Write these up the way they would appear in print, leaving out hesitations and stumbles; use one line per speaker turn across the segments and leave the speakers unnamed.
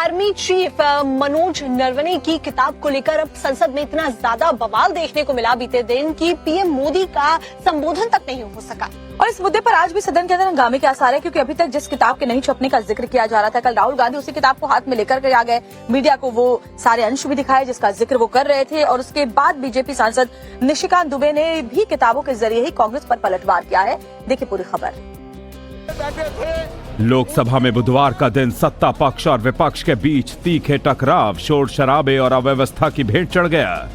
Army chief Manoj Naravane की किताब को लेकर अब संसद में इतना ज्यादा बवाल देखने को मिला बीते दिन कि पीएम मोदी का संबोधन तक नहीं हो सका।
और इस मुद्दे पर आज भी सदन के अंदर हंगामे के आसार है, क्योंकि अभी तक जिस किताब के नहीं छपने का जिक्र किया जा रहा था, कल राहुल गांधी उसी किताब को हाथ में लेकर के आ गए। मीडिया को वो सारे अंश भी दिखाए जिसका जिक्र वो कर रहे थे। और उसके बाद बीजेपी सांसद निशिकांत दुबे ने भी किताबों के जरिए ही कांग्रेस पर पलटवार किया है। देखिए पूरी खबर।
लोकसभा में बुधवार का दिन सत्ता पक्ष और विपक्ष के बीच तीखे टकराव, शोर शराबे और अव्यवस्था की भेंट चढ़ गया।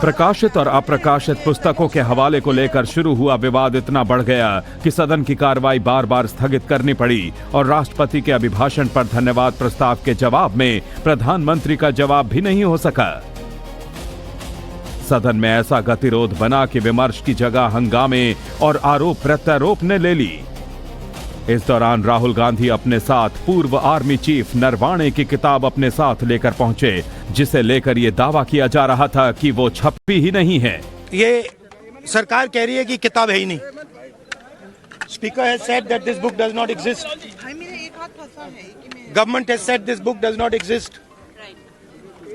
प्रकाशित और अप्रकाशित पुस्तकों के हवाले को लेकर शुरू हुआ विवाद इतना बढ़ गया कि सदन की कार्रवाई बार बार स्थगित करनी पड़ी और राष्ट्रपति के अभिभाषण पर धन्यवाद प्रस्ताव के जवाब में प्रधानमंत्री का जवाब भी नहीं हो सका। सदन में ऐसा गतिरोध बना कि विमर्श की जगह हंगामे और आरोप प्रत्यारोप ने ले ली। इस दौरान राहुल गांधी अपने साथ पूर्व आर्मी चीफ नरवाणे की किताब अपने साथ लेकर पहुंचे, जिसे लेकर ये दावा किया जा रहा था कि वो छपी ही नहीं है।
ये सरकार कह रही है कि किताब है ही नहीं। Speaker has said that this book does not exist. Government has said this book does not exist.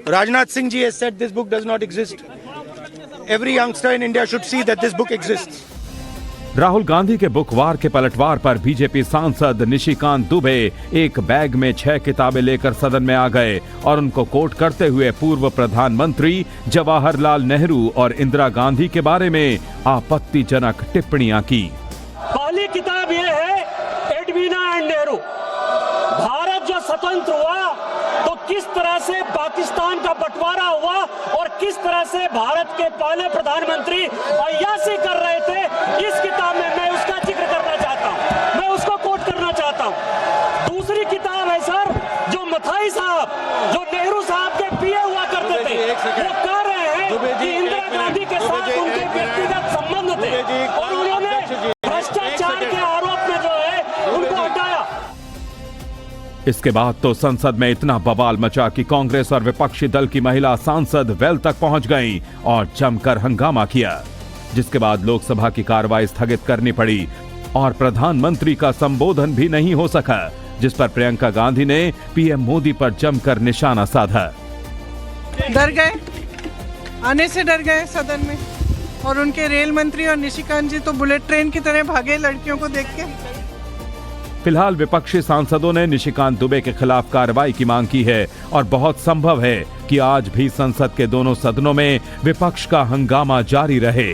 Rajnath Singh ji has said this book does not exist. Every youngster in India should see that this book exists.
Rahul Gandhi के book war के पलटवार पर BJP सांसद निशिकांत दुबे एक bag में 6 किताबें लेकर सदन में आ गए और उनको कोट करते हुए पूर्व प्रधानमंत्री जवाहरलाल नेहरू और इंदिरा गांधी के बारे में आपत्तिजनक टिप्पणियां की।
पहली किताब यह है एडवीना एंड नेहरू। भारत जो स्वतंत्र हुआ तो किस तरह से पाकिस्तान का बंटवारा हुआ और किस तरह से भारत के पहले प्रधानमंत्री अय्याशी कर रहे थे, इस किताब में मैं उसका जिक्र करना चाहता हूं, मैं उसको कोट करना चाहता हूं। दूसरी किताब है सर, जो मथाई साहब जो नेहरू साहब के पीए हुआ करते थे, वो कह रहे हैं कि इंदिरा गांधी के साथ उनके व्यक्तिगत संबंध थे और उन्होंने भ्रष्टाचार के आरोप में जो है उनको हटाया।
इसके बाद तो संसद में इतना बवाल मचा कि कांग्रेस और विपक्षी दल की महिला सांसद वेल तक पहुंच गईं और जमकर हंगामा किया, जिसके बाद लोकसभा की कार्रवाई स्थगित करनी पड़ी और प्रधानमंत्री का संबोधन भी नहीं हो सका, जिस पर प्रियंका गांधी ने पीएम मोदी पर जमकर निशाना साधा।
डर गए, आने से डर गए सदन में, और उनके रेल मंत्री और निशिकांत जी तो बुलेट ट्रेन की तरह भागे लड़कियों को देख के।
फिलहाल विपक्षी सांसदों ने निशिकांत दुबे के खिलाफ कार्रवाई की मांग की है और बहुत संभव है कि आज भी संसद के दोनों सदनों में विपक्ष का हंगामा जारी रहे।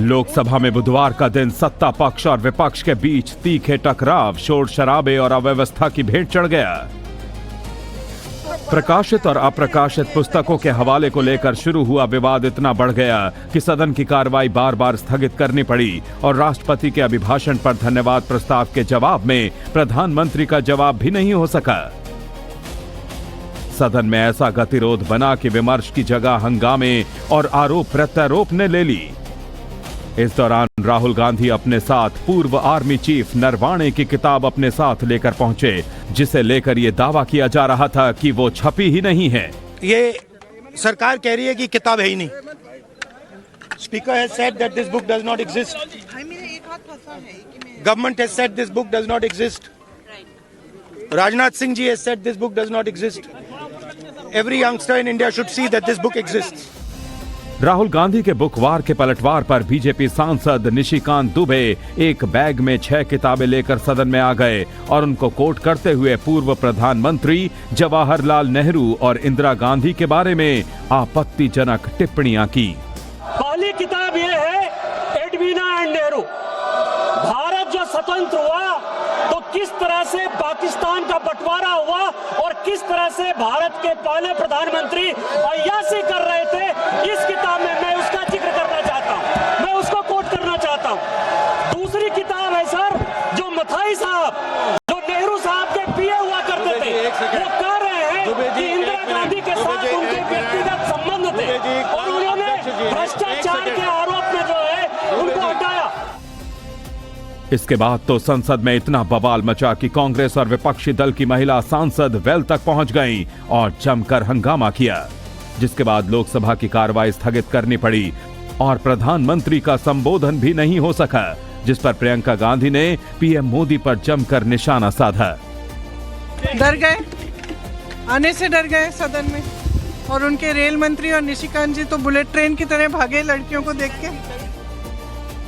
लोकसभा में बुधवार का दिन सत्ता पक्ष और विपक्ष के बीच तीखे टकराव, शोर शराबे और अव्यवस्था की भेंट चढ़ गया। प्रकाशित और अप्रकाशित पुस्तकों के हवाले को लेकर शुरू हुआ विवाद इतना बढ़ गया कि सदन की कार्रवाई बार बार स्थगित करनी पड़ी और राष्ट्रपति के अभिभाषण पर धन्यवाद प्रस्ताव के जवाब में प्रधानमंत्री का जवाब भी नहीं हो सका। सदन में ऐसा गतिरोध बना कि विमर्श की जगह हंगामे और आरोप प्रत्यारोप ने ले ली। इस दौरान राहुल गांधी अपने साथ पूर्व आर्मी चीफ नरवाणे की किताब अपने साथ लेकर पहुंचे, जिसे लेकर ये दावा किया जा रहा था कि वो छपी ही नहीं है।
ये सरकार कह रही है कि किताब है ही नहीं। Speaker has said that this book does not exist. Government has said this book does not exist. Rajnath Singh ji has said this book does not exist. Every youngster in India should see that this book exists.
Rahul Gandhi के book war के पलटवार पर BJP सांसद निशिकांत दुबे एक bag में 6 किताबें लेकर सदन में आ गए और उनको कोट करते हुए पूर्व प्रधानमंत्री जवाहरलाल नेहरू और इंदिरा गांधी के बारे में आपत्तिजनक टिप्पणियां की।
पहली किताब यह है एडवीना एंड नेहरू। भारत जो स्वतंत्र हुआ तो किस तरह से पाकिस्तान का बंटवारा हुआ और किस तरह से भारत के पहले प्रधानमंत्री अय्याशी कर रहे थे, इस किताब में मैं उसका जिक्र करना चाहता हूं, मैं उसको कोट करना चाहता हूं। दूसरी किताब है सर, जो मथाई साहब जो नेहरू साहब के पीए हुआ करते थे, वो कह रहे हैं कि इंदिरा गांधी के साथ उनके व्यक्तिगत संबंध थे और उन्होंने भ्रष्टाचार के आरोप में जो है उनको हटाया।
इसके बाद तो संसद में इतना बवाल मचा कि कांग्रेस और विपक्षी दल की महिला सांसद वेल तक पहुंच गईं और जमकर हंगामा किया, जिसके बाद लोकसभा की कार्रवाई स्थगित करनी पड़ी और प्रधानमंत्री का संबोधन भी नहीं हो सका, जिस पर प्रियंका गांधी ने पीएम मोदी पर जमकर निशाना साधा।
डर गए, आने से डर गए सदन में, और उनके रेल मंत्री और निशिकांत जी तो बुलेट ट्रेन की तरह भागे लड़कियों को देख के।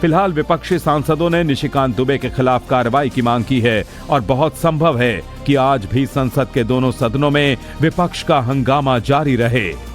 फिलहाल विपक्षी सांसदों ने निशिकांत दुबे के खिलाफ कार्रवाई की मांग की है और बहुत संभव है कि आज भी संसद के दोनों सदनों में विपक्ष का हंगामा जारी रहे।